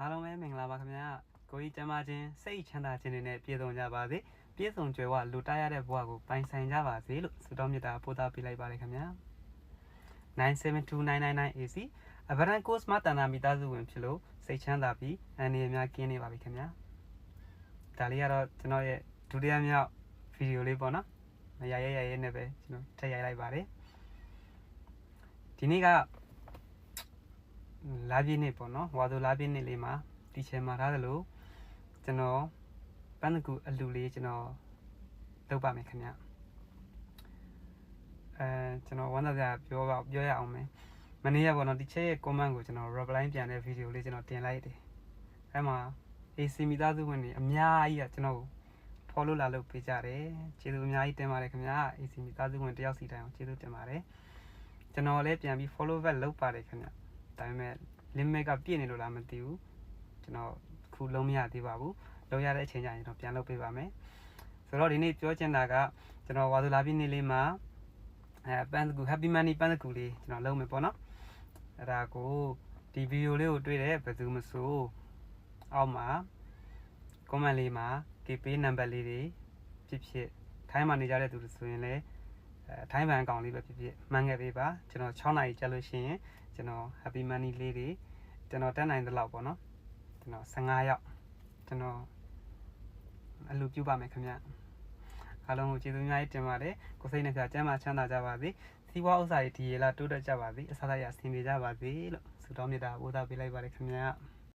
အားလုံးပဲမင်္ဂလာပါခင်ဗျာကိုကြီးကျမ်းမာခြင်းစိတ်ချမ်းသာခြင်းတွေနဲ့ပြည့်စုံကြပါစေပြည့်စုံကြွယ်ဝလူတရတဲ့ဘဝကိုပိုင်ဆိုင်ကြပါစေလို့ဆုတောင်းမေတ္တာပို့သပေးလိုက်ပါတယ်ခင်ဗျာ 9729999AC အဗရန်ကိုစ်မတန်တာမိသားစုဝင်ဖြစ်လို့စိတ်ချမ်းသာပြီးအနေအများကင်းနေပါပြီခင်ဗျာဒါလေးကတော့ကျွန်တော်ရဲ့ဒုတိယမြောက်ဗီဒီယိုလေးပေါ့နော်ရရဲနဲ့ပဲကျွန်တော်ထည့်ရိုက်လိုက်ပါတယ်ဒီနေ့ကလာပြည့်နေ့ပေါ့နော်ဝါဆိုလာပြည့်နေ့လေးမှာတီချယ်မှာထားသလိုကျွန်တော်ပန်းတကူအလူလေးကျွန်တော်လုပ်ပါမယ်ခင်ဗျကျွန်တော်ဝမ်းသာကြပြောရအောင်မယ်မနေ့ကပေါ့နော်တီချယ်ရဲ့ comment ကိုကျွန်တော် reply ပြန်တဲ့ဗီဒီယိုလေးကျွန်တော်တင်လိုက်တယ်အဲ့မှာ AC မိသားစုဝင်တွေအများကြီးကကျွန်တော်ကို follow လာလုပ်ပေးကြတယ်ကျေးဇူးအများကြီးတင်ပါတယ်ခင်ဗျာ AC မိသားစုဝင်တယောက်စီတိုင်းအောင်ကျေးဇူးတင်ပါတယ်ကျွန်တော်လည်းပြန်ပြီး follow back လုပ်ပါတယ်ခင်ဗျဒါပေမဲ့ limit ကပြည့်နေလို့လားမသိဘူးကျွန်တော်ခုလုံးမရသေးပါဘူးလုံးရတဲ့အချိန်ကျရင်တော့ပြန်လုပ်ပေးပါမယ်ဆိုတော့ဒီနေ့ပြောချင်တာကကျွန်တော်ဝါဆိုလာပြည့်နေ့လေးမှာပန်းတကူ happy money ပန်းတကူလေးကျွန်တော်လုပ်မယ်ပေါ့နော်အဲ့ဒါကိုဒီဗီဒီယိုလေးကိုတွေ့တဲ့ဘယ်သူမဆိုအောက်မှာ comment လေးမှာ KP number လေးတွေဖြစ်ထိုင်းမှာနေကြတဲ့သူတွေဆိုရင်လည်းထိုင်းဘဏ်အကောင့်လေးပဲဖြစ်မှန်းခဲ့ပေးပါကျွန်တော်6နာရီကြာလို့ရှိရင်ကျွန်တော် happy money လေးတွေကျွန်တော်တက်နိုင်တဲ့လောက်ပေါ့နော်ကျွန်တော်15ရောက်ကျွန်တော်အလူပြုပါမယ်ခင်ဗျအားလုံးကိုကျေးဇူးအများကြီးတင်ပါတယ်ကိုစိတ်နဲ့ပြကျမ်းမာချမ်းသာကြပါစေစီးပွားဥစ္စာတွေဒီရေလာတိုးတက်ကြပါစေအစားအစာအဆင်ပြေကြပါစေလို့ဆုတောင်းမေတ္တာပို့သပေးလိုက်ပါတယ်ခင်ဗျ